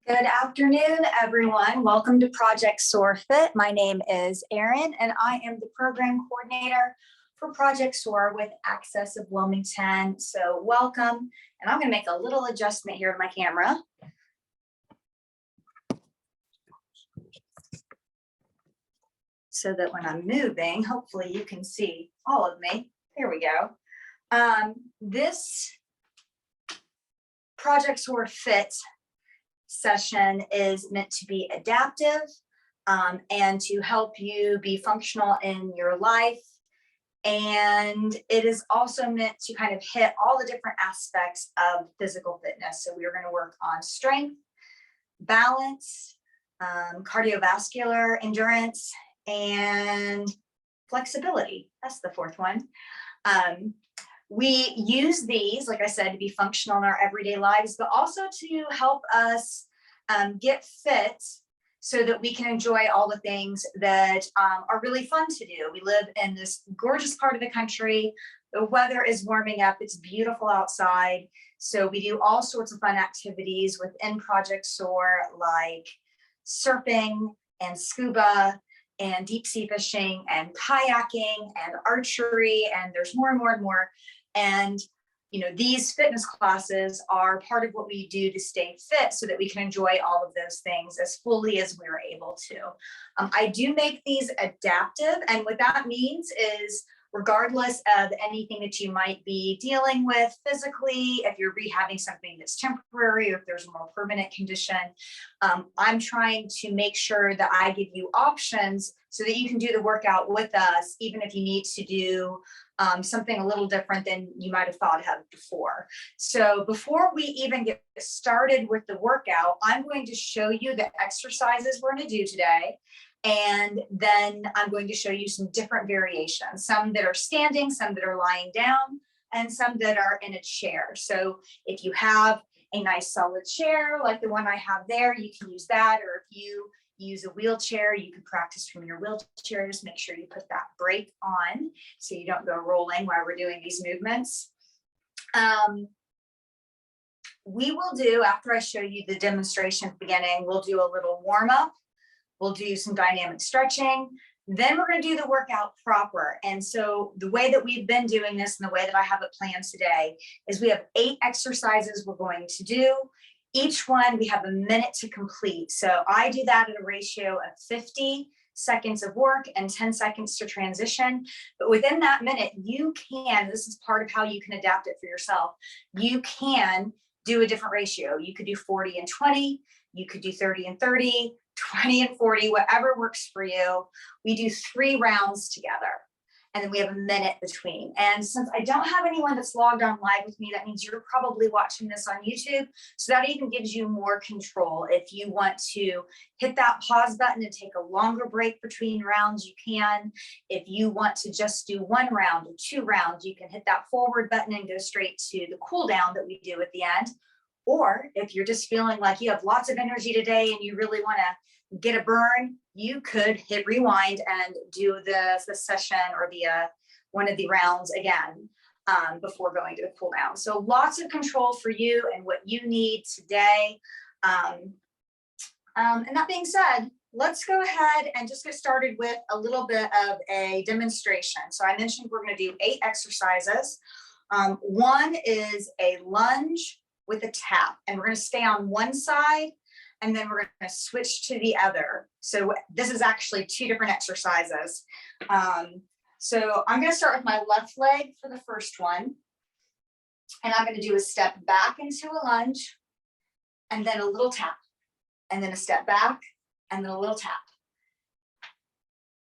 Good afternoon, everyone. Welcome to Project SOAR Fit. My name is Aron, and I am the program coordinator for Project SOAR with Access of Wilmington. So welcome, and I'm going to make a little adjustment here to my camera. So that when I'm moving, hopefully you can see all of me. There we go. This Project SOAR Fit session is meant to be adaptive and to help you be functional in your life. And it is also meant to kind of hit all the different aspects of physical fitness. So we are going to work on strength, balance, cardiovascular endurance, and flexibility. That's the fourth one. We use these, like I said, to be functional in our everyday lives, but also to help us get fit so that we can enjoy all the things that are really fun to do. We live in this gorgeous part of the country. The weather is warming up. It's beautiful outside. So we do all sorts of fun activities within Project SOAR, like surfing and scuba and deep sea fishing and kayaking and archery, and there's more and more and more. And you know, these fitness classes are part of what we do to stay fit so that we can enjoy all of those things as fully as we're able to. I do make these adaptive, and what that means is regardless of anything that you might be dealing with physically, if you're rehabbing something that's temporary or if there's a more permanent condition, I'm trying to make sure that I give you options so that you can do the workout with us, even if you need to do something a little different than you might have thought of before. So before we even get started with the workout, I'm going to show you the exercises we're going to do today. And then I'm going to show you some different variations, some that are standing, some that are lying down, and some that are in a chair. So if you have a nice solid chair, like the one I have there, you can use that. Or if you use a wheelchair, you can practice from your wheelchair. Just make sure you put that brake on so you don't go rolling while we're doing these movements. We will do, after I show you the demonstration at the beginning, we'll do a little warm up. We'll do some dynamic stretching. Then we're going to do the workout proper. And so the way that we've been doing this and the way that I have it planned today is we have 8 exercises we're going to do. Each one we have a minute to complete. So I do that at a ratio of 50 seconds of work and 10 seconds to transition. But within that minute, you can, this is part of how you can adapt it for yourself. You can do a different ratio. You could do 40 and 20. You could do 30 and 30. 20 and 40, whatever works for you. We do 3 rounds together, and then we have a minute between. And since I don't have anyone that's logged on live with me, that means you're probably watching this on YouTube. So that even gives you more control. If you want to hit that pause button and take a longer break between rounds, you can. If you want to just do 1 round or 2 rounds, you can hit that forward button and go straight to the cool down that we do at the end. Or if you're just feeling like you have lots of energy today and you really want to get a burn, you could hit rewind and do the session or the one of the rounds again before going to the cool down. So lots of control for you and what you need today. And that being said, let's go ahead and just get started with a little bit of a demonstration. So I mentioned we're going to do 8 exercises. One is a lunge with a tap, and we're going to stay on one side and then we're going to switch to the other. So this is actually 2 different exercises. So I'm going to start with my left leg for the first one, and I'm going to do a step back into a lunge and then a little tap, and then a step back and then a little tap.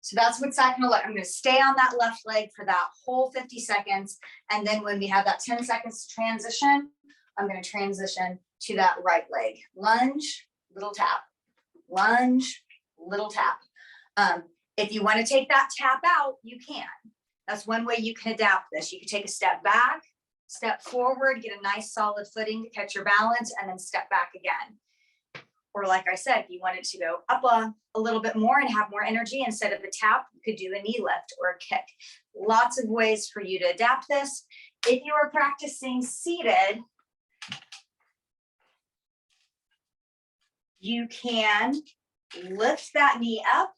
So that's what's going to look. I'm going to stay on that left leg for that whole 50 seconds. And then when we have that 10 seconds to transition, I'm going to transition to that right leg. Lunge, little tap, lunge, little tap. If you want to take that tap out, you can. That's one way you can adapt this. You can take a step back, step forward, get a nice solid footing to catch your balance, and then step back again. Or like I said, if you wanted to go up a little bit more and have more energy, instead of a tap, you could do a knee lift or a kick. Lots of ways for you to adapt this. If you are practicing seated, you can lift that knee up,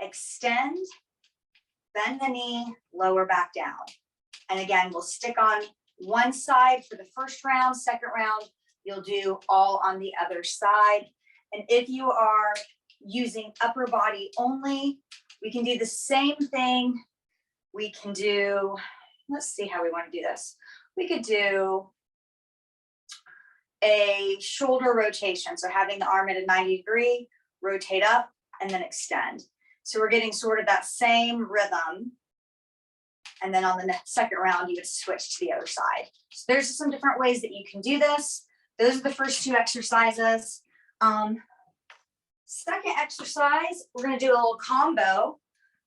extend, bend the knee, lower back down. And again, we'll stick on one side for the first round. Second round, you'll do all on the other side. And if you are using upper body only, we can do the same thing. We can do, let's see how we want to do this. We could do a shoulder rotation. So having the arm at a 90-degree, rotate up and then extend. So we're getting sort of that same rhythm. And then on the second round, you would switch to the other side. So there's some different ways that you can do this. Those are the first two exercises. Second exercise, we're going to do a little combo.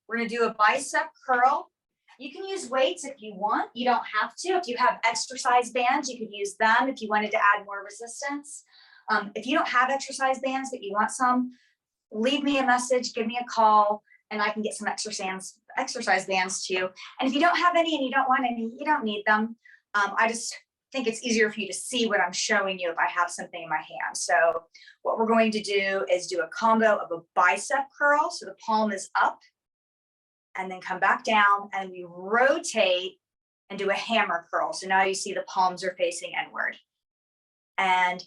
We're going to do a bicep curl. You can use weights if you want. You don't have to. If you have exercise bands, you could use them if you wanted to add more resistance. If you don't have exercise bands, but you want some, leave me a message, give me a call, and I can get some exercise bands to you. And if you don't have any and you don't want any, you don't need them. I just think it's easier for you to see what I'm showing you if I have something in my hand. So what we're going to do is do a combo of a bicep curl. So the palm is up and then come back down and we rotate and do a hammer curl. So now you see the palms are facing inward and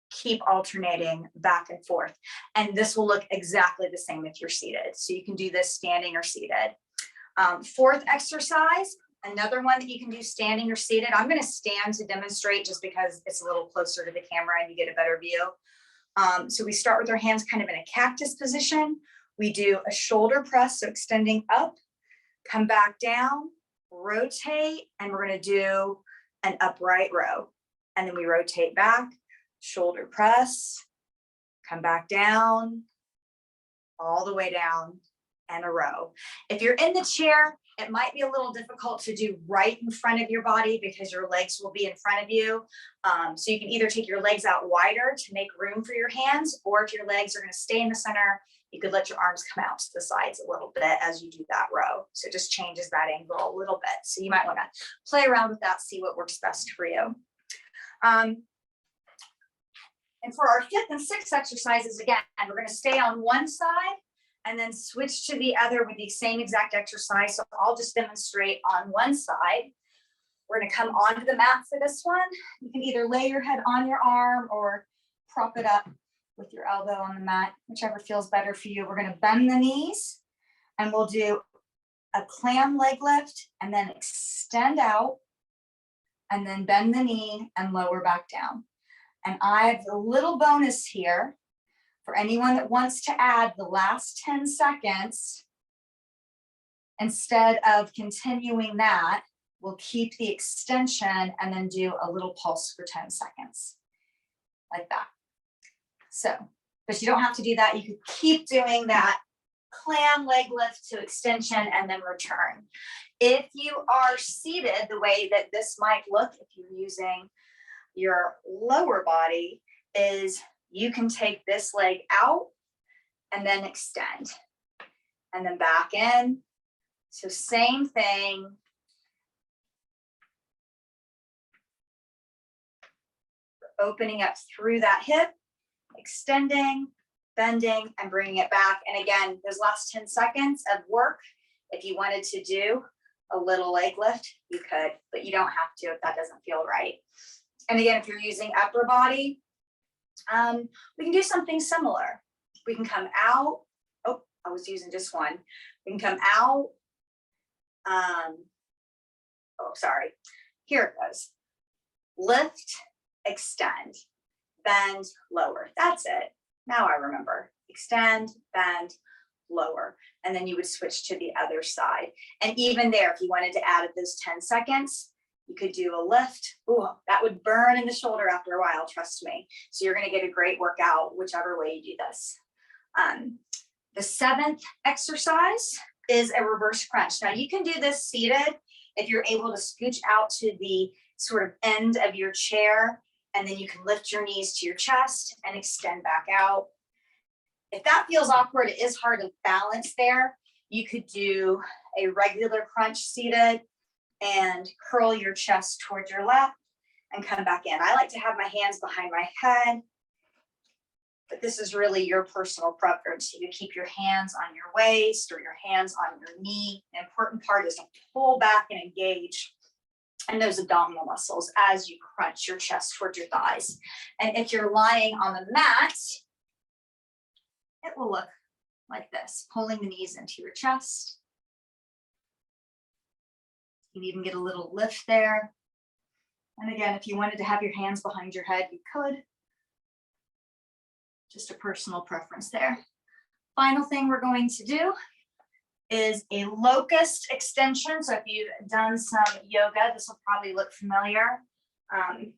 keep alternating back and forth. And this will look exactly the same if you're seated. So you can do this standing or seated. Fourth exercise, another one that you can do standing or seated. I'm going to stand to demonstrate just because it's a little closer to the camera and you get a better view. So we start with our hands kind of in a cactus position. We do a shoulder press, so extending up, come back down, rotate, and we're going to do an upright row. And then we rotate back, shoulder press, come back down, all the way down, and a row. If you're in the chair, it might be a little difficult to do right in front of your body because your legs will be in front of you. So you can either take your legs out wider to make room for your hands, or if your legs are going to stay in the center, you could let your arms come out to the sides a little bit as you do that row. So it just changes that angle a little bit. So you might want to play around with that, see what works best for you. And for our fifth and sixth exercises, again, we're going to stay on one side and then switch to the other with the same exact exercise. So I'll just demonstrate on one side. We're going to come onto the mat for this one. You can either lay your head on your arm or prop it up with your elbow on the mat, whichever feels better for you. We're going to bend the knees and we'll do a clam leg lift and then extend out and then bend the knee and lower back down. And I have a little bonus here for anyone that wants to add the last 10 seconds. Instead of continuing that, we'll keep the extension and then do a little pulse for 10 seconds, like that. So, but you don't have to do that. You could keep doing that clam leg lift to extension and then return. If you are seated the way that this might look, if you're using your lower body, is you can take this leg out and then extend and then back in. So same thing. Opening up through that hip, extending, bending, and bringing it back. And again, those last 10 seconds of work, if you wanted to do a little leg lift, you could, but you don't have to if that doesn't feel right. And again, if you're using upper body, we can do something similar. We can come out. Oh, I was using just one. We can come out. Oh, sorry. Here it goes. Lift, extend, bend, lower. That's it. Now I remember. Extend, bend, lower. And then you would switch to the other side. And even there, if you wanted to add those 10 seconds, you could do a lift. Ooh, that would burn in the shoulder after a while, trust me. So you're going to get a great workout, whichever way you do this. The seventh exercise is a reverse crunch. Now you can do this seated if you're able to scooch out to the sort of end of your chair, and then you can lift your knees to your chest and extend back out. If that feels awkward, it is hard to balance there. You could do a regular crunch seated and curl your chest towards your lap and come back in. I like to have my hands behind my head but this is really your personal preference. You can keep your hands on your waist or your hands on your knee. The important part is to pull back and engage in those abdominal muscles as you crunch your chest towards your thighs. And if you're lying on the mat, it will look like this, pulling the knees into your chest. You can even get a little lift there. And again, if you wanted to have your hands behind your head, you could. Just a personal preference there. Final thing we're going to do is a locust extension. So if you've done some yoga, this will probably look familiar. I'm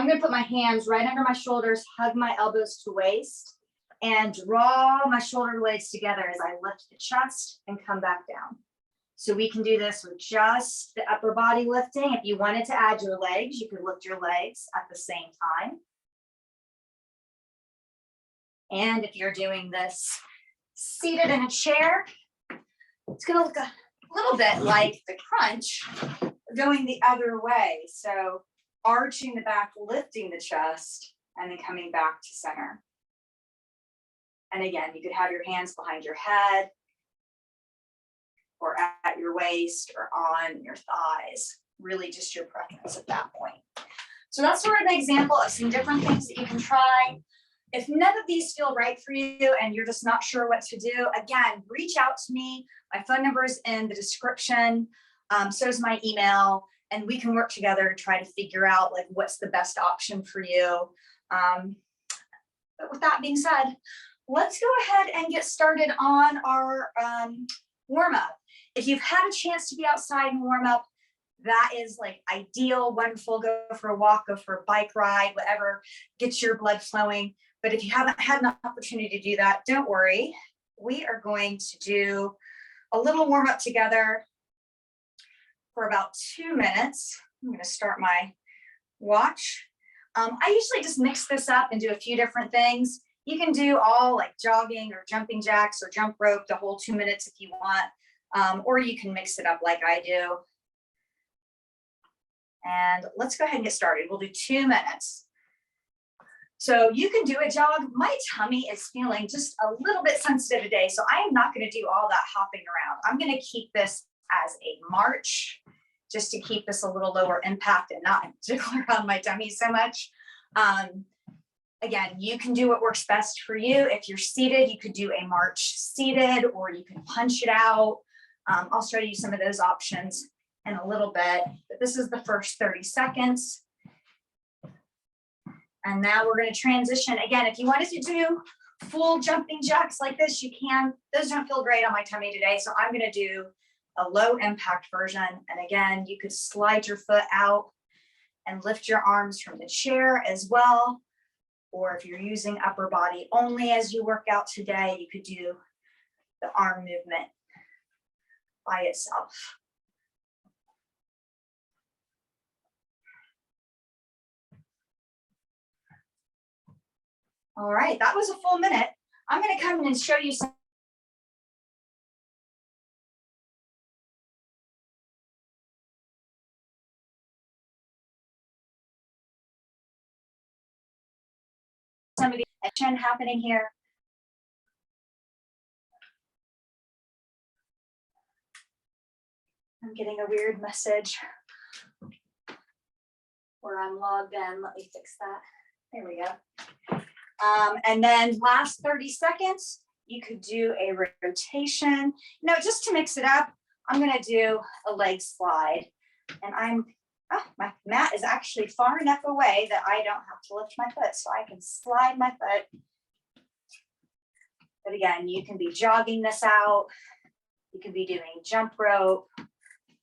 going to put my hands right under my shoulders, hug my elbows to waist, and draw my shoulder blades together as I lift the chest and come back down. So we can do this with just the upper body lifting. If you wanted to add your legs, you could lift your legs at the same time. And if you're doing this seated in a chair, it's going to look a little bit like the crunch going the other way. So arching the back, lifting the chest, and then coming back to center. And again, you could have your hands behind your head or at your waist or on your thighs. Really just your preference at that point. So that's sort of an example of some different things that you can try. If none of these feel right for you and you're just not sure what to do, again, reach out to me. My phone number is in the description. So is my email, and we can work together to try to figure out like what's the best option for you. But with that being said, let's go ahead and get started on our warm up. If you've had a chance to be outside and warm up, that is like ideal, wonderful. Go for a walk, go for a bike ride, whatever gets your blood flowing. But if you haven't had an opportunity to do that, don't worry. We are going to do a little warm up together for about 2 minutes. I'm going to start my watch. I usually just mix this up and do a few different things. You can do all like jogging or jumping jacks or jump rope the whole 2 minutes if you want, or you can mix it up like I do. And let's go ahead and get started. We'll do 2 minutes. So you can do a jog. My tummy is feeling just a little bit sensitive today, so I am not going to do all that hopping around. I'm going to keep this as a march, just to keep this a little lower impact and not jiggle around my tummy so much. Again, you can do what works best for you. If you're seated, you could do a march seated, or you can punch it out. I'll show you some of those options in a little bit, but this is the first 30 seconds. And now we're going to transition. Again, if you wanted to do full jumping jacks like this, you can. Those don't feel great on my tummy today, so I'm going to do a low impact version. And again, you could slide your foot out and lift your arms from the chair as well. Or if you're using upper body only as you work out today, you could do the arm movement by itself. All right, that was a full minute. I'm going to come in and show you some of the action happening here. I'm getting a weird message where I'm logged in. Let me fix that. There we go. And then last 30 seconds, you could do a rotation. Now, just to mix it up, I'm going to do a leg slide. And my mat is actually far enough away that I don't have to lift my foot, so I can slide my foot. But again, you can be jogging this out. You can be doing jump rope,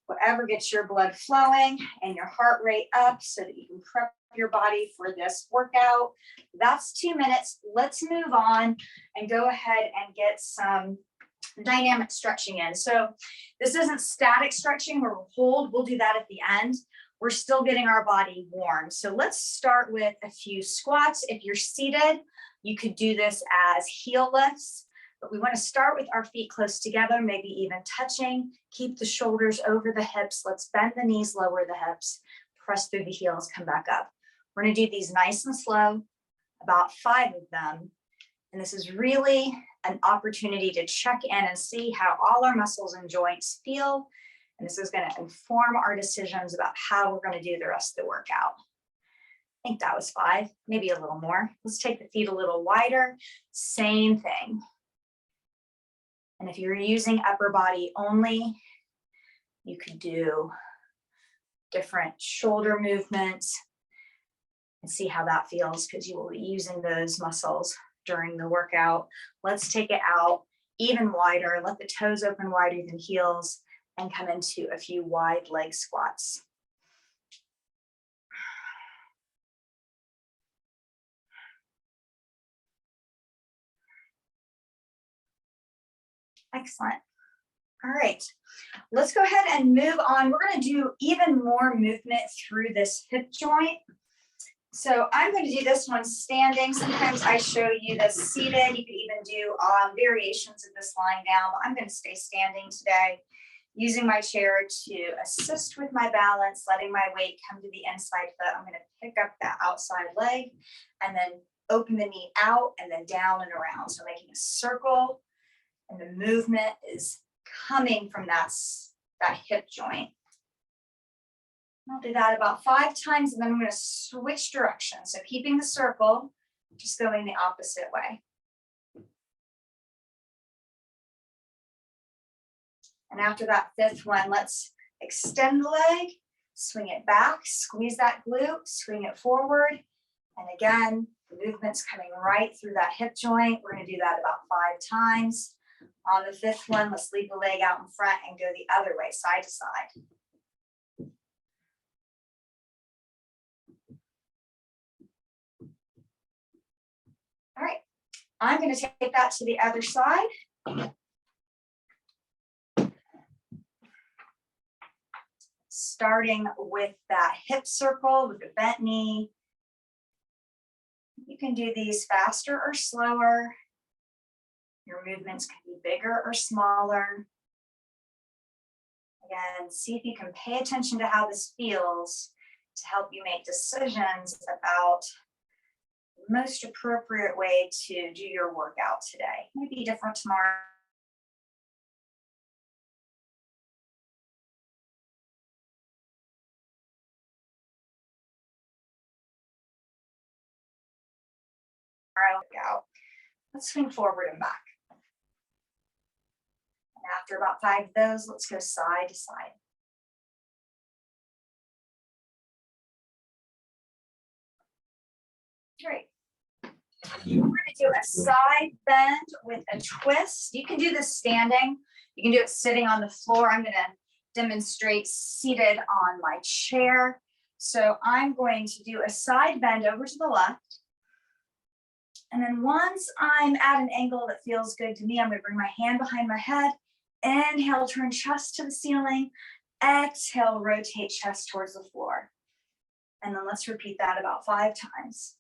whatever gets your blood flowing and your heart rate up so that you can prep your body for this workout. That's 2 minutes. Let's move on and go ahead and get some dynamic stretching in. So this isn't static stretching where we'll hold. We'll do that at the end. We're still getting our body warm. So let's start with a few squats. If you're seated, you could do this as heel lifts, but we want to start with our feet close together, maybe even touching. Keep the shoulders over the hips. Let's bend the knees, lower the hips, press through the heels, come back up. We're going to do these nice and slow. about 5 of them. And this is really an opportunity to check in and see how all our muscles and joints feel. And this is going to inform our decisions about how we're going to do the rest of the workout. I think that was 5, maybe a little more. Let's take the feet a little wider. Same thing. And if you're using upper body only, you could do different shoulder movements and see how that feels, because you will be using those muscles during the workout. Let's take it out even wider. Let the toes open wider than heels and come into a few wide leg squats. Excellent. All right, let's go ahead and move on. We're going to do even more movement through this hip joint. So I'm going to do this one standing. Sometimes I show you this seated. You could even do variations of this lying down, but I'm going to stay standing today, using my chair to assist with my balance, letting my weight come to the inside foot. I'm going to pick up that outside leg and then open the knee out and then down and around. So making a circle, and the movement is coming from that hip joint. I'll do that about 5 times, and then I'm going to switch directions. So keeping the circle, just going the opposite way. And after that 5th one, let's extend the leg, swing it back, squeeze that glute, swing it forward. And again, the movement's coming right through that hip joint. We're going to do that about 5 times. On the 5th one, let's leave the leg out in front and go the other way, side to side. All right, I'm going to take that to the other side. Starting with that hip circle with the bent knee. You can do these faster or slower. Your movements can be bigger or smaller. Again, see if you can pay attention to how this feels to help you make decisions about the most appropriate way to do your workout today. Maybe different tomorrow. Workout. Let's swing forward and back. And after about 5 of those, let's go side to side. Great. We're going to do a side bend with a twist. You can do this standing. You can do it sitting on the floor. I'm going to demonstrate seated on my chair. So I'm going to do a side bend over to the left. And then once I'm at an angle that feels good to me, I'm going to bring my hand behind my head. Inhale, turn chest to the ceiling. Exhale, rotate chest towards the floor. And then let's repeat that about 5 times.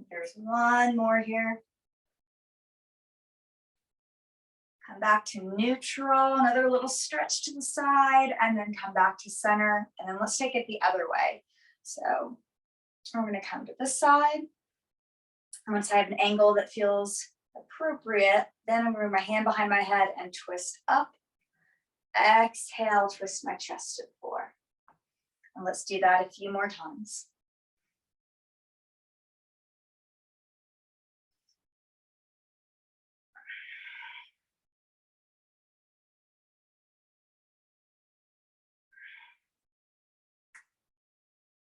There's one more here. Come back to neutral, another little stretch to the side, and then come back to center. And then let's take it the other way. So we're going to come to this side. And once I have an angle that feels appropriate, then I'm going to bring my hand behind my head and twist up. Exhale, twist my chest to the floor. And let's do that a few more times.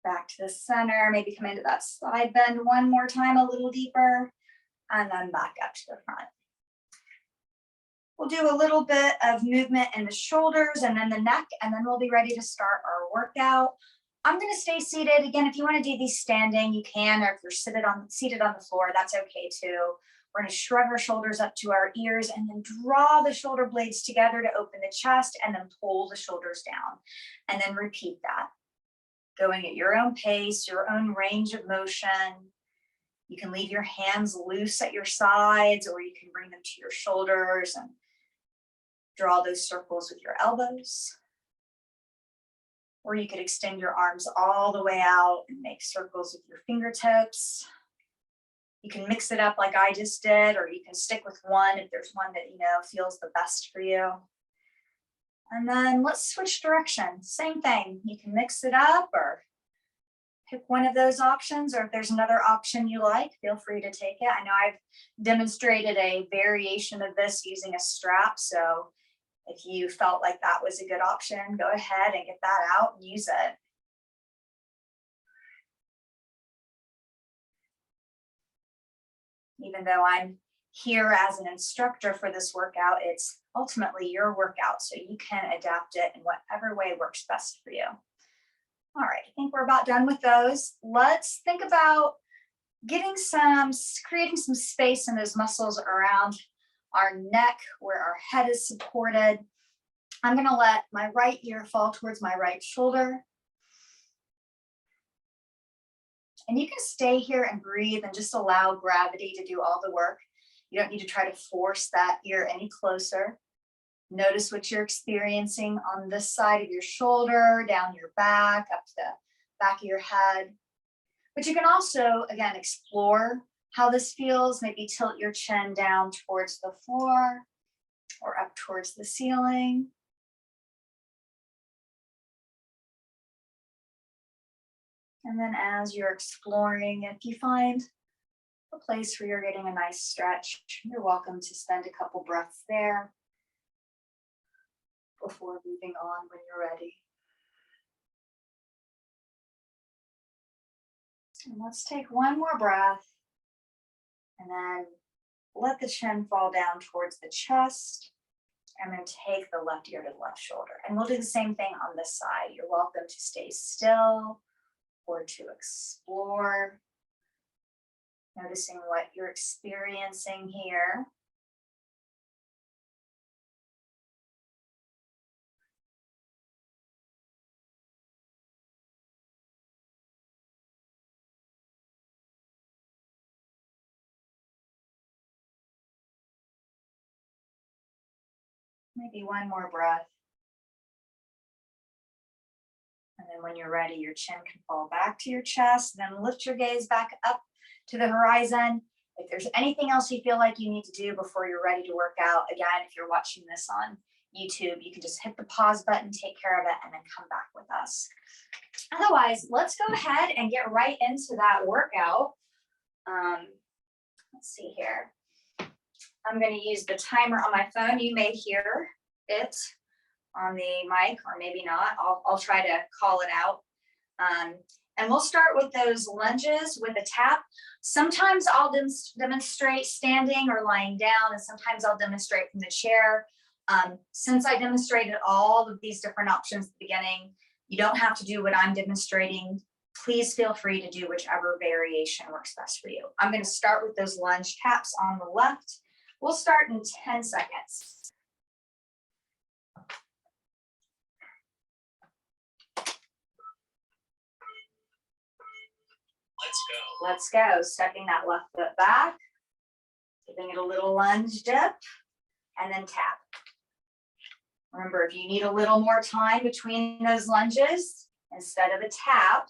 Back to the center, maybe come into that side bend one more time, a little deeper, and then back up to the front. We'll do a little bit of movement in the shoulders and then the neck, and then we'll be ready to start our workout. I'm going to stay seated. Again, if you want to do these standing, you can, or if you're seated on the floor, that's okay too. We're going to shrug our shoulders up to our ears and then draw the shoulder blades together to open the chest and then pull the shoulders down. And then repeat that. Going at your own pace, your own range of motion. You can leave your hands loose at your sides, or you can bring them to your shoulders and draw those circles with your elbows. Or you could extend your arms all the way out and make circles with your fingertips. You can mix it up like I just did, or you can stick with one if there's one that feels the best for you. And then let's switch directions. Same thing. You can mix it up or pick one of those options, or if there's another option you like, feel free to take it. I know I've demonstrated a variation of this using a strap, so if you felt like that was a good option, go ahead and get that out and use it. Even though I'm here as an instructor for this workout, it's ultimately your workout, so you can adapt it in whatever way works best for you. All right, I think we're about done with those. Let's think about creating some space in those muscles around our neck where our head is supported. I'm gonna let my right ear fall towards my right shoulder. And you can stay here and breathe and just allow gravity to do all the work. You don't need to try to force that ear any closer. Notice what you're experiencing on this side of your shoulder, down your back, up to the back of your head. But you can also, again, explore how this feels. Maybe tilt your chin down towards the floor or up towards the ceiling. And then as you're exploring, if you find a place where you're getting a nice stretch, you're welcome to spend a couple breaths there before moving on when you're ready. And let's take one more breath and then let the chin fall down towards the chest, and then take the left ear to the left shoulder. And we'll do the same thing on this side. You're welcome to stay still or to explore, noticing what you're experiencing here. Maybe one more breath. And then when you're ready, your chin can fall back to your chest, then lift your gaze back up to the horizon. If there's anything else you feel like you need to do before you're ready to work out, again, if you're watching this on YouTube, you can just hit the pause button, take care of it, and then come back with us. Otherwise, let's go ahead and get right into that workout. Let's see here. I'm going to use the timer on my phone. You may hear it on the mic, or maybe not. I'll try to call it out. And we'll start with those lunges with a tap. Sometimes I'll demonstrate standing or lying down, and sometimes I'll demonstrate from the chair. Since I demonstrated all of these different options at the beginning, you don't have to do what I'm demonstrating. Please feel free to do whichever variation works best for you. I'm going to start with those lunge taps on the left. We'll start in 10 seconds. Let's go. Stepping that left foot back, giving it a little lunge dip, and then tap. Remember, if you need a little more time between those lunges, instead of a tap,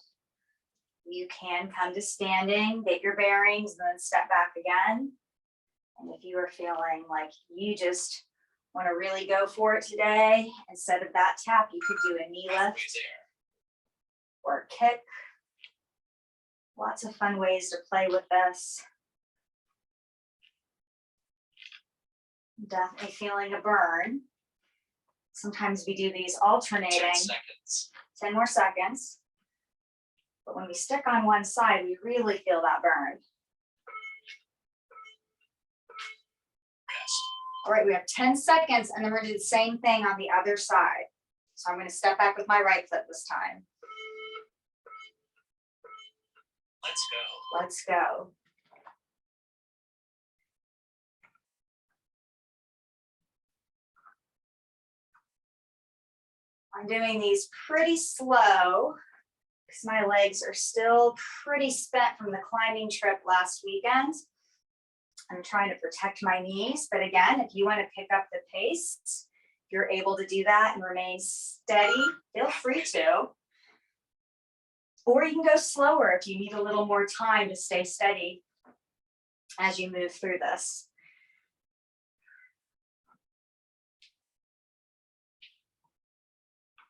you can come to standing, get your bearings, and then step back again. And if you are feeling like you just want to really go for it today, instead of that tap, you could do a knee lift or a kick. Lots of fun ways to play with this. Definitely feeling a burn. Sometimes we do these alternating. 10 seconds. 10 more seconds. But when we stick on one side, we really feel that burn. All right, we have 10 seconds, and then we're going to do the same thing on the other side. So I'm going to step back with my right foot this time. Let's go. Let's go. I'm doing these pretty slow because my legs are still pretty spent from the climbing trip last weekend. I'm trying to protect my knees, but again, if you want to pick up the pace, if you're able to do that and remain steady, feel free to. Or you can go slower if you need a little more time to stay steady as you move through this.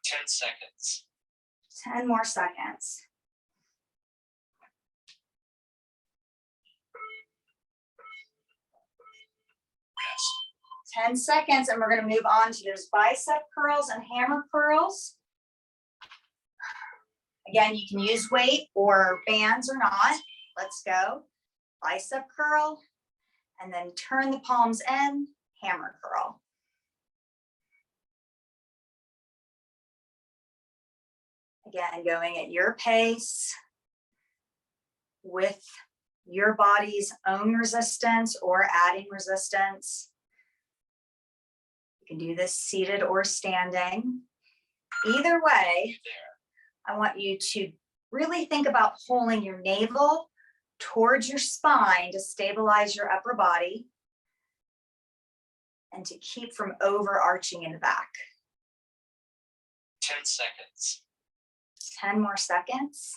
Ten seconds. 10 more seconds. Rest. 10 seconds, and we're going to move on to those bicep curls and hammer curls. Again, you can use weight or bands or not. Let's go. Bicep curl, and then turn the palms in, hammer curl. Again, going at your pace with your body's own resistance or adding resistance. You can do this seated or standing. Either way, I want you to really think about pulling your navel towards your spine to stabilize your upper body and to keep from overarching in the back. 10 seconds. 10 more seconds.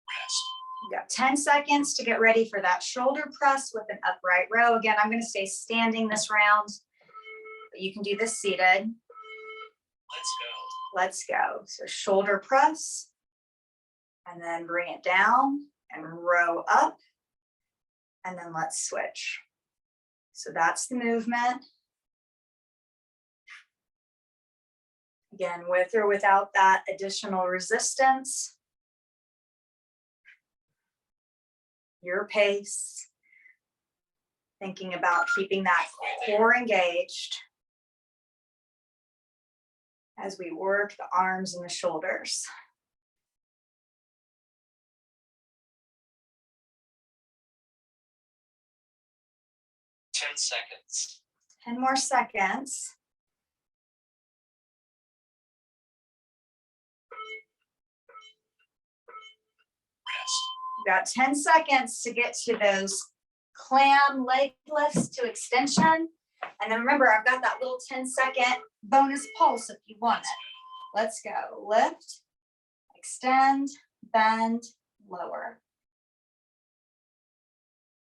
Rest. You got 10 seconds to get ready for that shoulder press with an upright row. Again, I'm going to stay standing this round, but you can do this seated. Let's go. Let's go. So shoulder press, and then bring it down and row up, and then let's switch. So that's the movement. Again, with or without that additional resistance. Your pace. Thinking about keeping that core engaged as we work the arms and the shoulders. Ten seconds. 10 more seconds. Rest. You got 10 seconds to get to those clam leg lifts to extension. And then remember, I've got that little 10-second bonus pulse if you want it. Let's go. Lift, extend, bend, lower.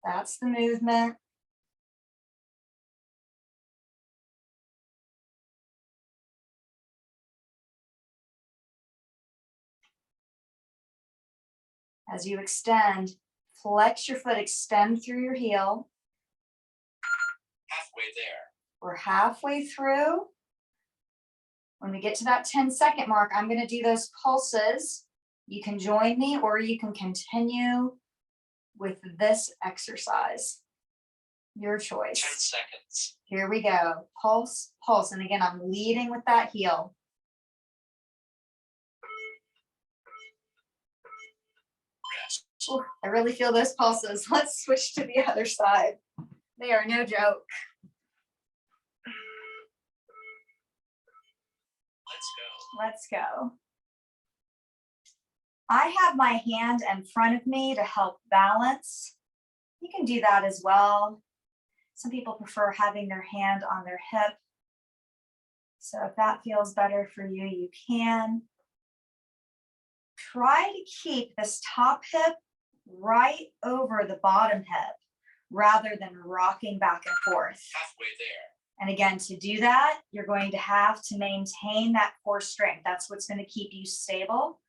That's the movement. As you extend, flex your foot, extend through your heel. Halfway there. We're halfway through. When we get to that 10-second mark, I'm going to do those pulses. You can join me or you can continue with this exercise. Your choice. 10 seconds. Here we go. Pulse, pulse. And again, I'm leading with that heel. Rest. Ooh, I really feel those pulses. Let's switch to the other side. They are no joke. Let's go. Let's go. I have my hand in front of me to help balance. You can do that as well. Some people prefer having their hand on their hip. So if that feels better for you, you can. Try to keep this top hip right over the bottom hip rather than rocking back and forth. Halfway there. And again, to do that, you're going to have to maintain that core strength. That's what's going to keep you stable.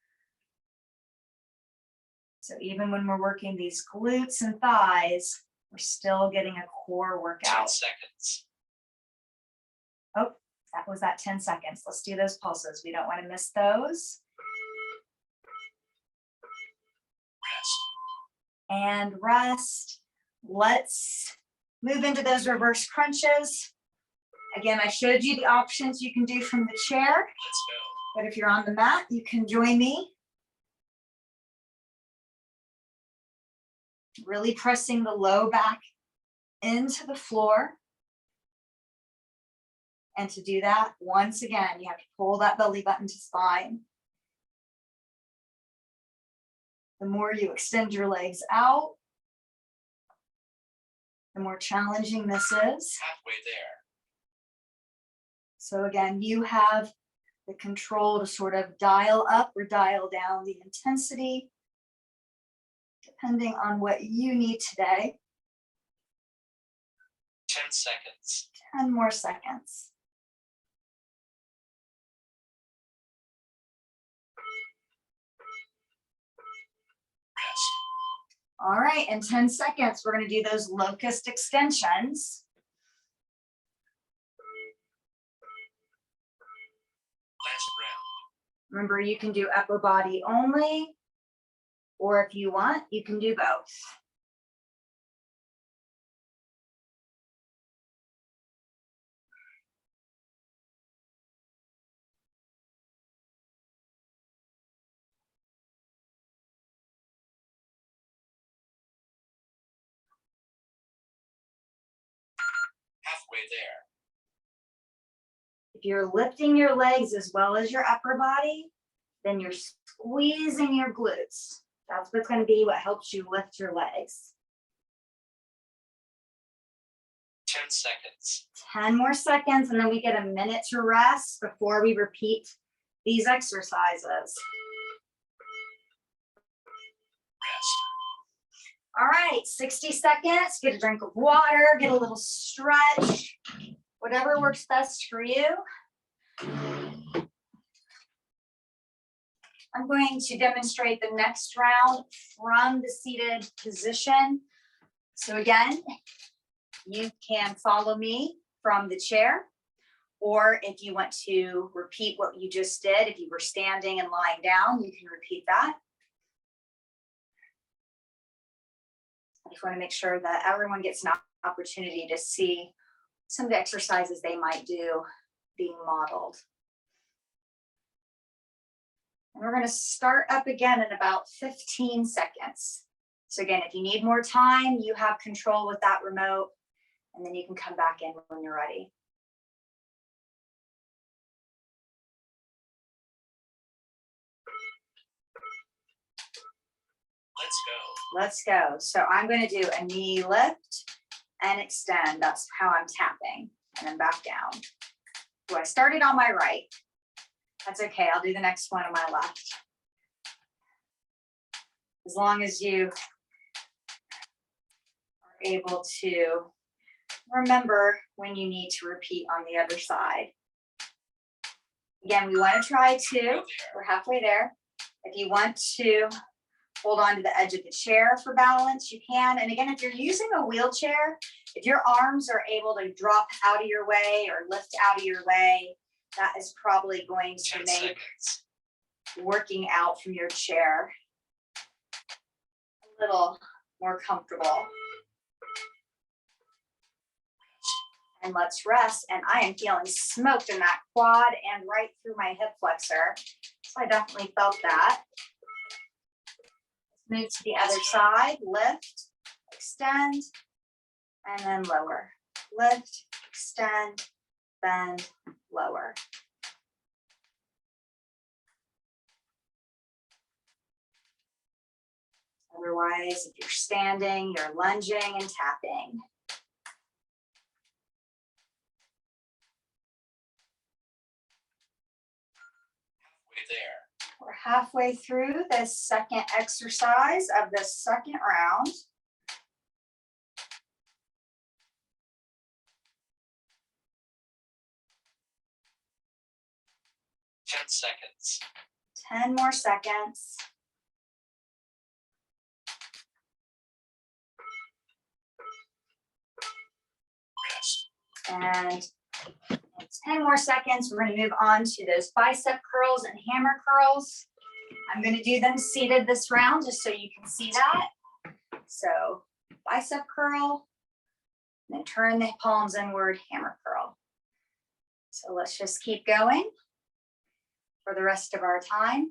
So even when we're working these glutes and thighs, we're still getting a core workout. 10 seconds. Oh, that was that 10 seconds. Let's do those pulses. We don't want to miss those. Rest. And rest. Let's move into those reverse crunches. Again, I showed you the options you can do from the chair, Let's go. but if you're on the mat, you can join me. Really pressing the low back into the floor. And to do that, once again, you have to pull that belly button to spine. The more you extend your legs out, the more challenging this is. Halfway there. So again, you have the control to sort of dial up or dial down the intensity, depending on what you need today. 10 seconds. 10 more seconds. Rest. All right, in 10 seconds, we're going to do those locust extensions. Last round. Remember, you can do upper body only, or if you want, you can do both. Halfway there. If you're lifting your legs as well as your upper body, then you're squeezing your glutes. That's what's going to be what helps you lift your legs. 10 seconds. 10 more seconds, and then we get a minute to rest before we repeat these exercises. Rest. All right, 60 seconds, get a drink of water, get a little stretch, whatever works best for you. I'm going to demonstrate the next round from the seated position. So again, you can follow me from the chair, or if you want to repeat what you just did, if you were standing and lying down, you can repeat that. I just want to make sure that everyone gets an opportunity to see some of the exercises they might do being modeled. And we're going to start up again in about 15 seconds. So again, if you need more time, you have control with that remote, and then you can come back in when you're ready. Let's go. Let's go. So I'm going to do a knee lift and extend. That's how I'm tapping, and then back down. So I started on my right. That's okay. I'll do the next one on my left. As long as you are able to remember when you need to repeat on the other side. Again, we want to try to, we're halfway there. If you want to hold on to the edge of the chair for balance, you can. And again, if you're using a wheelchair, if your arms are able to drop out of your way or lift out of your way, that is probably going to make seconds. Working out from your chair a little more comfortable. And let's rest. And I am feeling smoked in that quad and right through my hip flexor. So I definitely felt that. Let's move to the other side. Lift, extend, and then lower. Lift, extend, bend, lower. Otherwise, if you're standing, you're lunging and tapping. Halfway there. We're halfway through this second exercise of this second round. Ten seconds. 10 more seconds. Rest. And in 10 more seconds, we're going to move on to those bicep curls and hammer curls. I'm going to do them seated this round just so you can see that. So bicep curl, and then turn the palms inward, hammer curl. So let's just keep going for the rest of our time.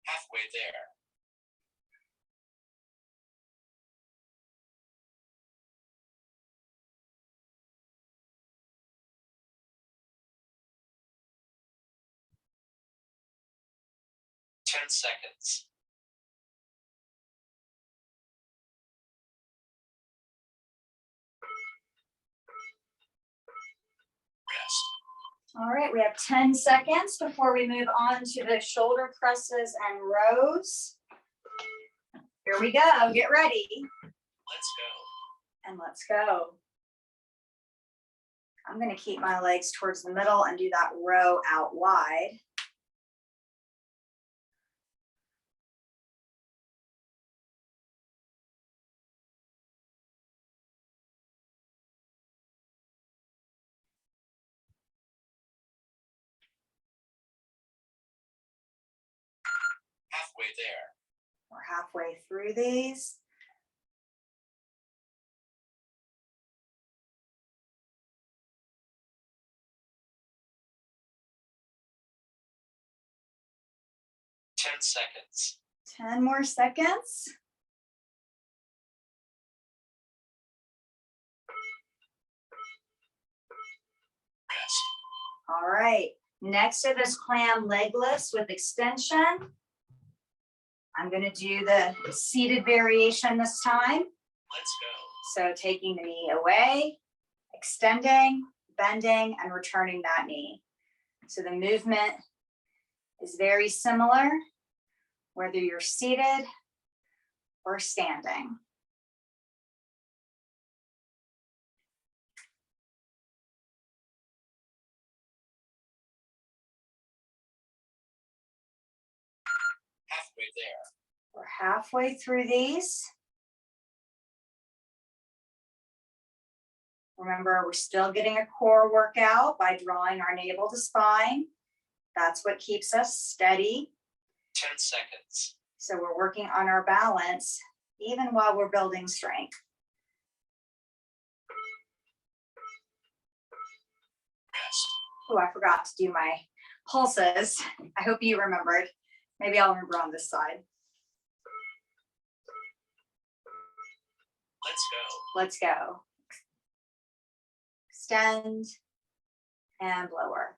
Halfway there. Ten seconds. Rest. All right, we have 10 seconds before we move on to the shoulder presses and rows. Here we go, get ready. Let's go. And let's go. I'm gonna keep my legs towards the middle and do that row out wide. Halfway there. We're halfway through these. Ten seconds. 10 more seconds. Rest. All right, next to this clam legless with extension, I'm gonna do the seated variation this time. Let's go. So taking the knee away, extending, bending, and returning that knee. So the movement is very similar, whether you're seated or standing. Halfway there. We're halfway through these. Remember, we're still getting a core workout by drawing our navel to spine. That's what keeps us steady. 10 seconds. So we're working on our balance even while we're building strength. Rest. Oh, I forgot to do my pulses. I hope you remembered. Maybe I'll remember on this side. Let's go. Let's go. Extend and lower.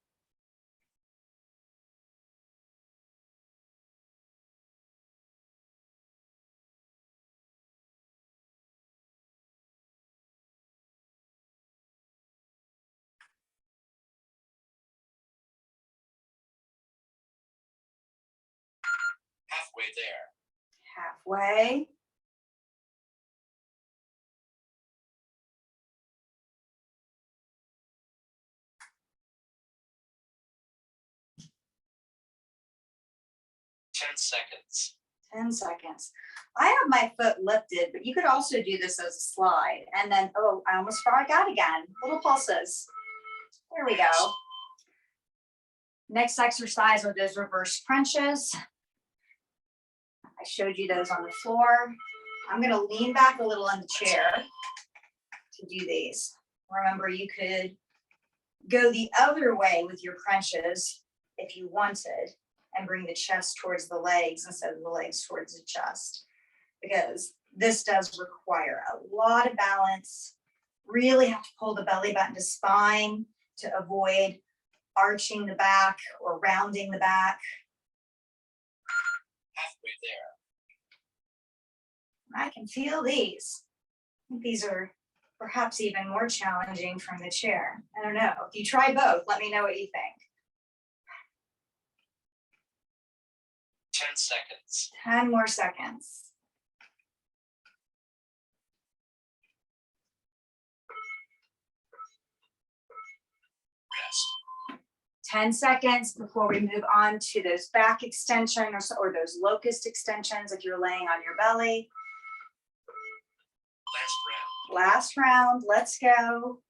Halfway there. Halfway. Ten seconds. 10 seconds. I have my foot lifted, but you could also do this as a slide. And then, oh, I almost forgot again. Little pulses. There we go. Next exercise are those reverse crunches. I showed you those on the floor. I'm going to lean back a little in the chair to do these. Remember, you could go the other way with your crunches if you wanted and bring the chest towards the legs instead of the legs towards the chest, because this does require a lot of balance. Really have to pull the belly button to spine to avoid arching the back or rounding the back. Halfway there. I can feel these. I think these are perhaps even more challenging from the chair. I don't know. If you try both, let me know what you think. 10 seconds. 10 more seconds. Rest. 10 seconds before we move on to those back extensions or those locust extensions if you're laying on your belly. Last round. Last round, let's go.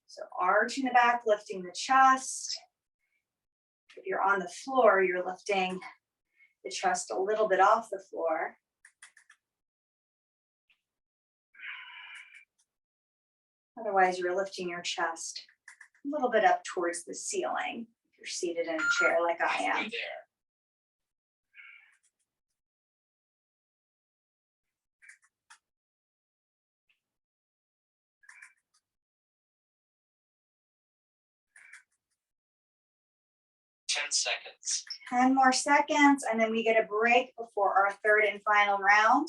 So arch in the back, lifting the chest. If you're on the floor, you're lifting the chest a little bit off the floor. Otherwise, you're lifting your chest a little bit up towards the ceiling. If you're you're seated in a chair like I Halfway am. there. Ten seconds. 10 more seconds, and then we get a break before our third and final round.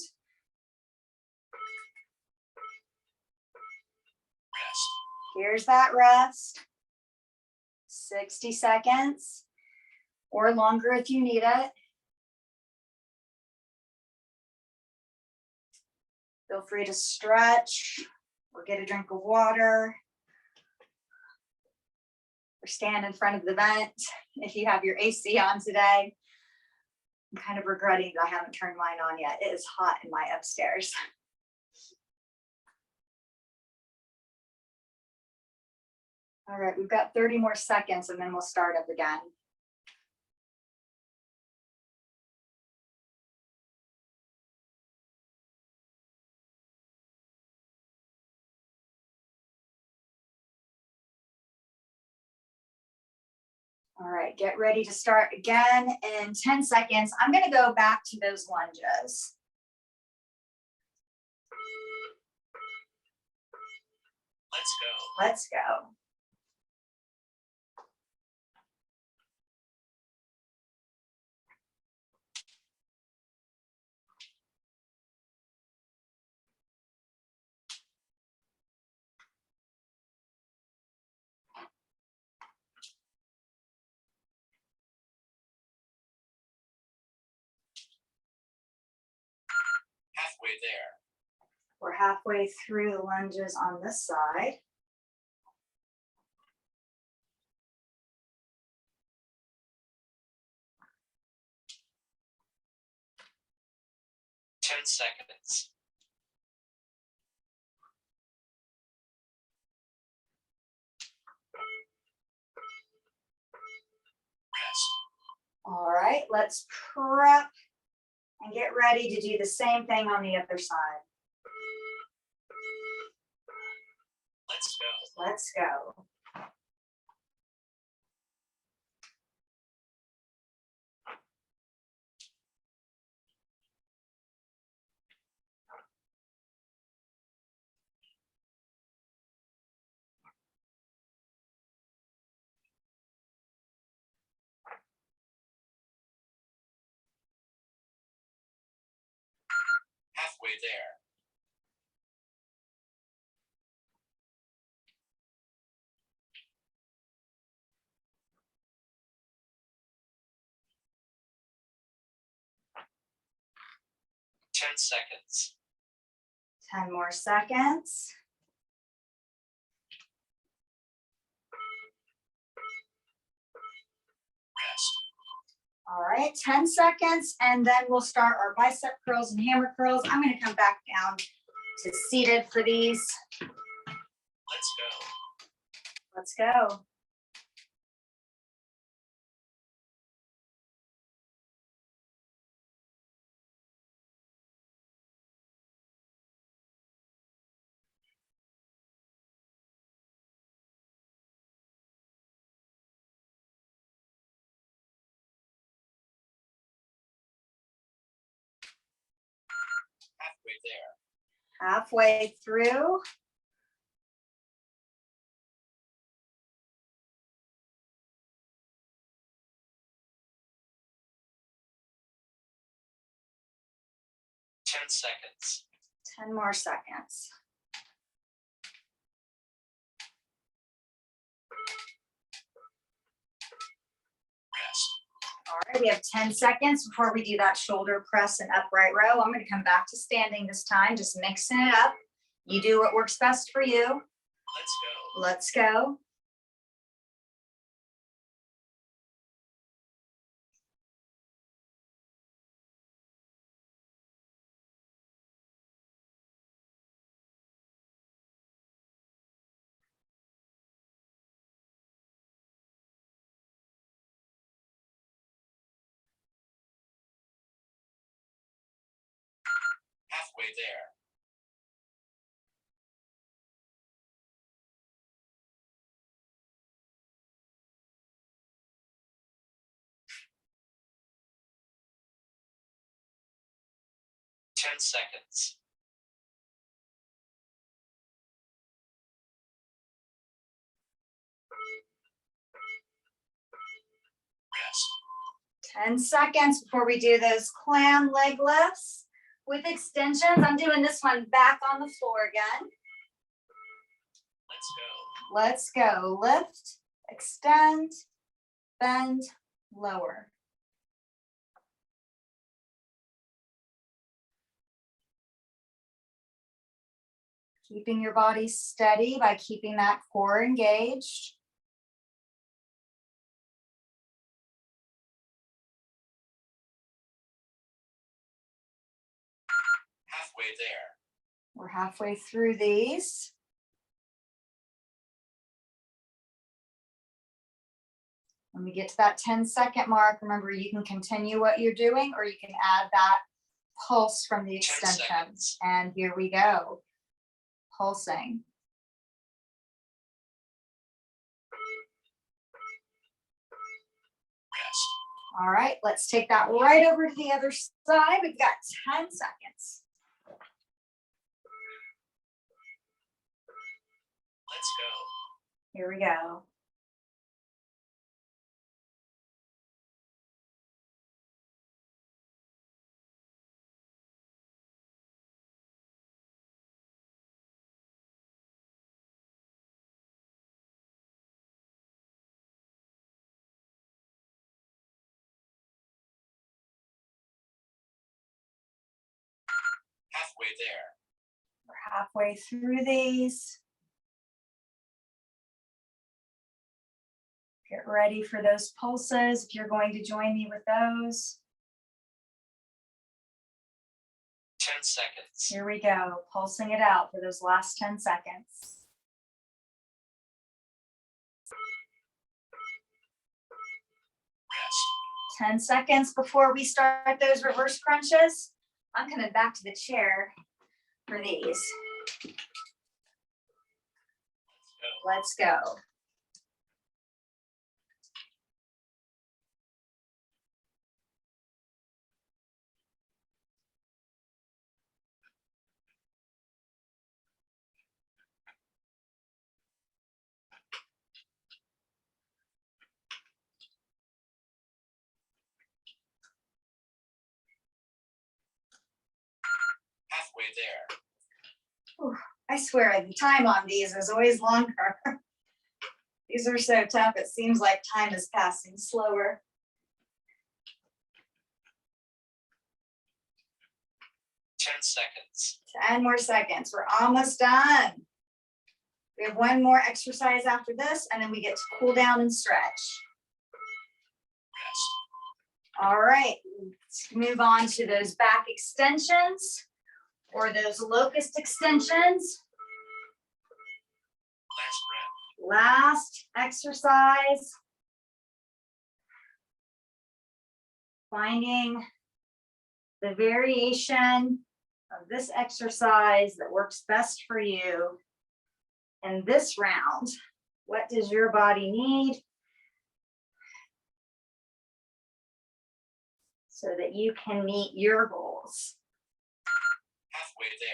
Rest. Here's that rest. 60 seconds or longer if you need it. Feel free to stretch or get a drink of water or stand in front of the vent if you have your AC on today. I'm kind of regretting that I haven't turned mine on yet. It is hot in my upstairs. All right, we've got 30 more seconds and then we'll start up again. All right, get ready to start again in 10 seconds. I'm gonna go back to those lunges. Let's go. Let's go. Halfway there. We're halfway through the lunges on this side. Ten seconds. Rest. All right, let's prep and get ready to do the same thing on the other side. Let's go. Let's go. Halfway there. Ten seconds. 10 more seconds. Rest. All right, 10 seconds, and then we'll start our bicep curls and hammer curls. I'm gonna come back down to seated for these. Let's go. Let's go. Halfway there. Halfway through. Ten seconds. 10 more seconds. Rest. All right, we have 10 seconds before we do that shoulder press and upright row. I'm going to come back to standing this time, just mixing it up. You do what works best for you. Let's go. Let's go. Halfway there. 10 seconds. Rest. 10 seconds before we do those clam leg lifts with extensions. I'm doing this one back on the floor again. Let's go. Let's go. Lift, extend, bend, lower. Keeping your body steady by keeping that core engaged. Halfway there. We're halfway through these. When we get to that 10-second mark, remember you can continue what you're doing or you can add that pulse from the 10 extension. seconds. And here we go, pulsing. Rest. All right, let's take that right over to the other side. We've got 10 seconds. Let's go. Here we go. Halfway there. We're halfway through these. Get ready for those pulses if you're going to join me with those. 10 seconds. Here we go, pulsing it out for those last 10 seconds. Rest. 10 seconds before we start those reverse crunches. I'm coming back to the chair for these. Let's go. Halfway there. Whew, I swear the time on these is always longer. These are so tough, it seems like time is passing slower. 10 seconds. 10 more seconds, we're almost done. We have one more exercise after this, and then we get to cool down and stretch. Rest. All right, let's move on to those back extensions or those locust extensions. Last rep. Last exercise. Finding the variation of this exercise that works best for you in this round. What does your body need so that you can meet your goals? Halfway there.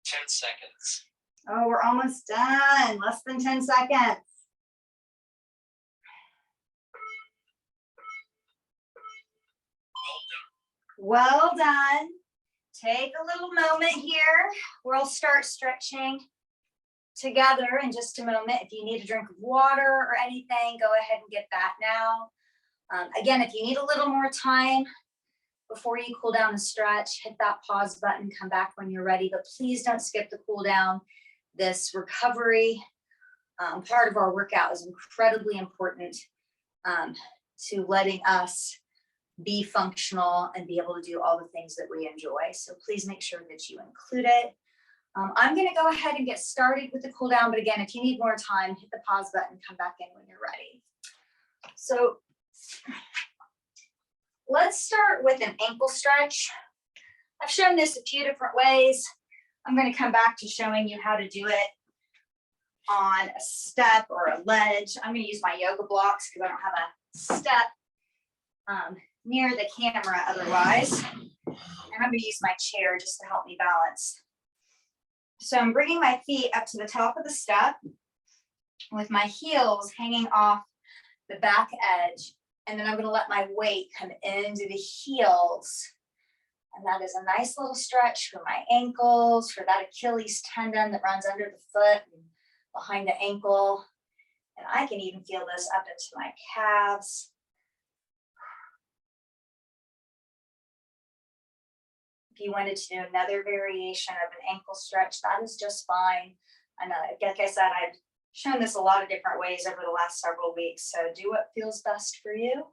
Ten seconds. Oh, we're almost done. Less than 10 seconds. Well done. Take a little moment here. We'll start stretching together in just a moment. If you need a drink of water or anything, go ahead and get that now. Again, if you need a little more time before you cool down and stretch, hit that pause button, come back when you're ready, but please don't skip the cool down. This recovery part of our workout is incredibly important to letting us be functional and be able to do all the things that we enjoy. So please make sure that you include it. I'm going to go ahead and get started with the cool down, but again, if you need more time, hit the pause button, come back in when you're ready. So let's start with an ankle stretch. I've shown this a few different ways. I'm going to come back to showing you how to do it on a step or a ledge. I'm going to use my yoga blocks because I don't have a step near the camera otherwise. And I'm going to use my chair just to help me balance. So I'm bringing my feet up to the top of the step with my heels hanging off the back edge. And then I'm going to let my weight come into the heels. And that is a nice little stretch for my ankles, for that Achilles tendon that runs under the foot and behind the ankle. And I can even feel this up into my calves. If you wanted to do another variation of an ankle stretch, that is just fine. And like I said, I've shown this a lot of different ways over the last several weeks. So do what feels best for you.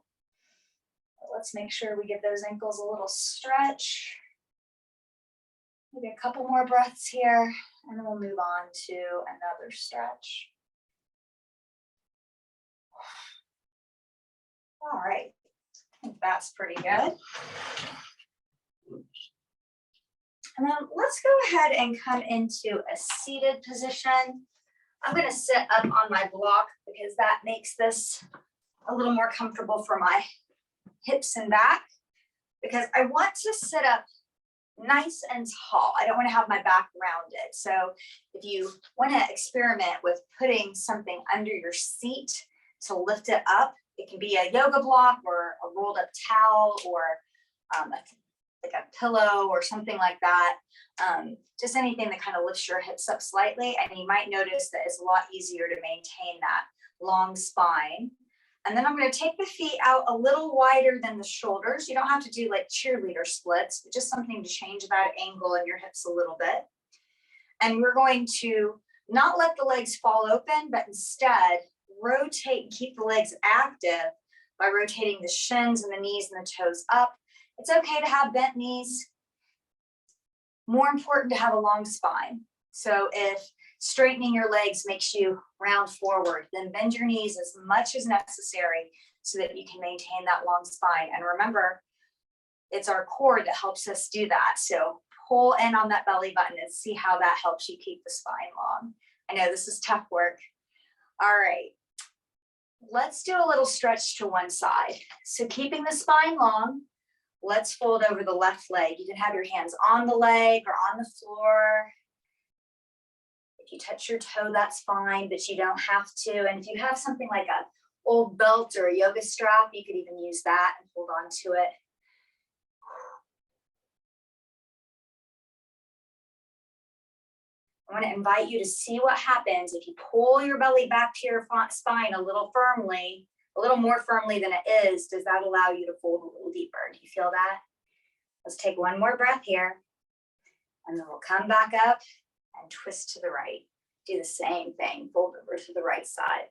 But let's make sure we give those ankles a little stretch. Maybe a couple more breaths here, and then we'll move on to another stretch. All right, I think that's pretty good. And then let's go ahead and come into a seated position. I'm going to sit up on my block because that makes this a little more comfortable for my hips and back, because I want to sit up nice and tall. I don't want to have my back rounded. So if you want to experiment with putting something under your seat to lift it up, it can be a yoga block or a rolled up towel or like a pillow or something like that. Just anything that kind of lifts your hips up slightly. And you might notice that it's a lot easier to maintain that long spine. And then I'm going to take the feet out a little wider than the shoulders. You don't have to do like cheerleader splits, but just something to change that angle in your hips a little bit. And we're going to not let the legs fall open, but instead rotate and keep the legs active by rotating the shins and the knees and the toes up. It's okay to have bent knees. More important to have a long spine. So if straightening your legs makes you round forward, then bend your knees as much as necessary so that you can maintain that long spine. And remember, it's our core that helps us do that. So pull in on that belly button and see how that helps you keep the spine long. I know this is tough work. All right, let's do a little stretch to one side. So keeping the spine long, let's fold over the left leg. You can have your hands on the leg or on the floor. If you touch your toe, that's fine, but you don't have to. And if you have something like an old belt or a yoga strap, you could even use that and hold on to it. I want to invite you to see what happens if you pull your belly back to your spine a little firmly, a little more firmly than it is. Does that allow you to fold a little deeper? Do you feel that? Let's take one more breath here, and then we'll come back up and twist to the right. Do the same thing, fold over to the right side.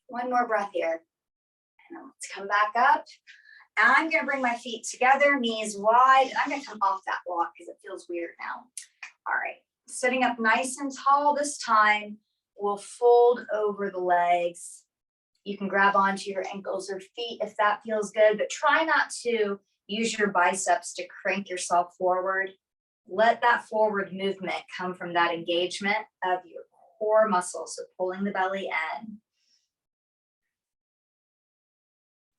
One more breath here. And then let's come back up. And I'm going to bring my feet together, knees wide. I'm going to come off that block because it feels weird now. All right, sitting up nice and tall this time. We'll fold over the legs. You can grab onto your ankles or feet if that feels good, but try not to use your biceps to crank yourself forward. Let that forward movement come from that engagement of your core muscles, so pulling the belly in.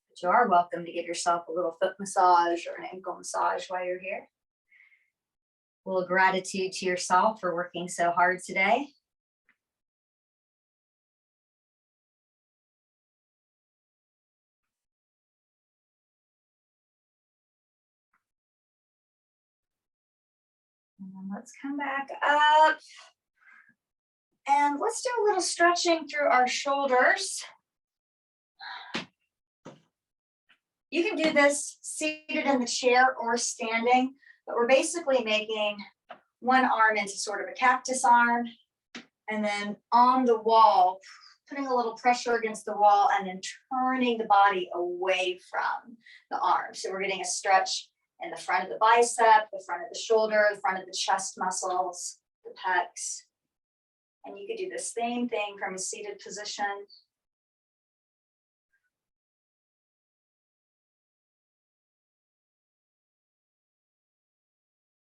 But you are welcome to give yourself a little foot massage or an ankle massage while you're here. A little gratitude to yourself for working so hard today. And then let's come back up. And let's do a little stretching through our shoulders. You can do this seated in the chair or standing, but we're basically making one arm into sort of a cactus arm, and then on the wall, putting a little pressure against the wall and then turning the body away from the arm. So we're getting a stretch in the front of the bicep, the front of the shoulder, the front of the chest muscles, the pecs. And you could do the same thing from a seated position.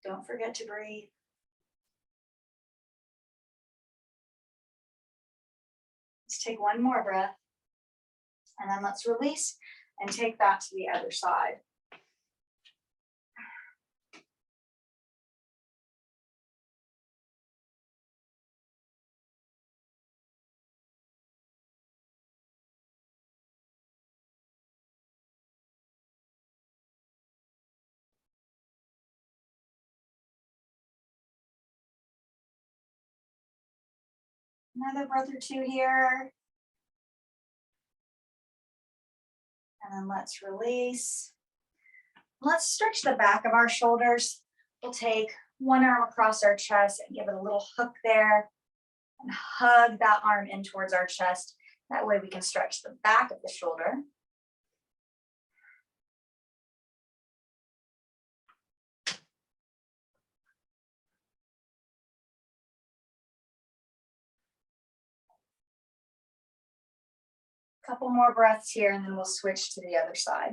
Don't forget to breathe. Let's take one more breath. And then let's release and take that to the other side. Another breath or two here. And then let's release. Let's stretch the back of our shoulders. We'll take one arm across our chest and give it a little hook there and hug that arm in towards our chest. That way we can stretch the back of the shoulder. Couple more breaths here and then we'll switch to the other side.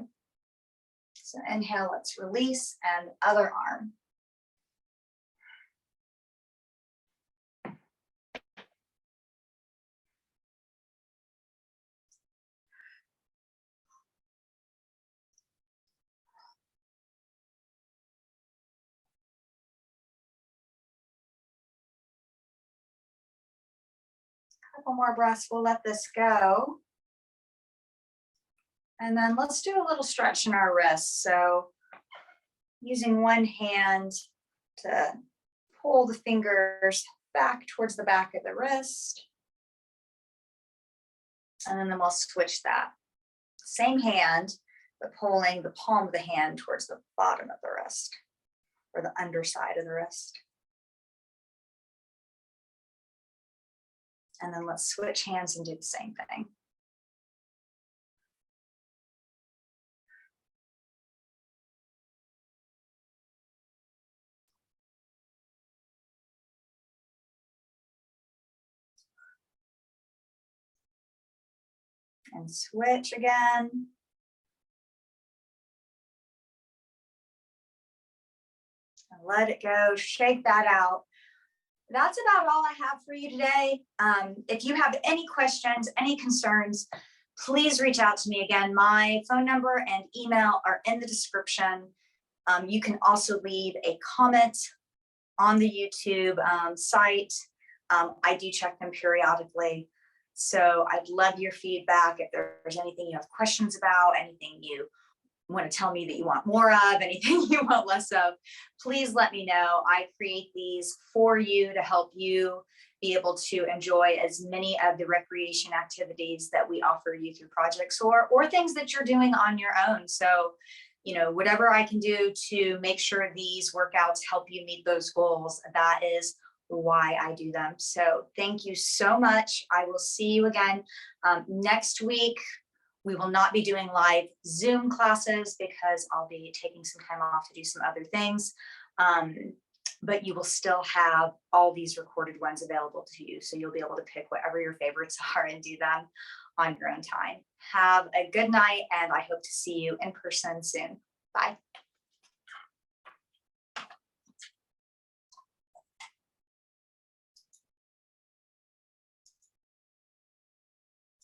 So inhale, let's release, and other arm. Couple more breaths, we'll let this go. And then let's do a little stretch in our wrists. So using one hand to pull the fingers back towards the back of the wrist. And then we'll switch that. Same hand, but pulling the palm of the hand towards the bottom of the wrist or the underside of the wrist. And then let's switch hands and do the same thing. And switch again. And let it go, shake that out. That's about all I have for you today. If you have any questions, any concerns, please reach out to me. Again, my phone number and email are in the description. You can also leave a comment on the YouTube site. I do check them periodically. So I'd love your feedback. If there's anything you have questions about, anything you want to tell me that you want more of, anything you want less of, please let me know. I create these for you to help you be able to enjoy as many of the recreation activities that we offer you through Project SOAR, or things that you're doing on your own. So, you know, whatever I can do to make sure these workouts help you meet those goals, that is why I do them. So thank you so much. I will see you again next week. We will not be doing live Zoom classes because I'll be taking some time off to do some other things. But you will still have all these recorded ones available to you. So you'll be able to pick whatever your favorites are and do them on your own time. Have a good night, and I hope to see you in person soon. Bye.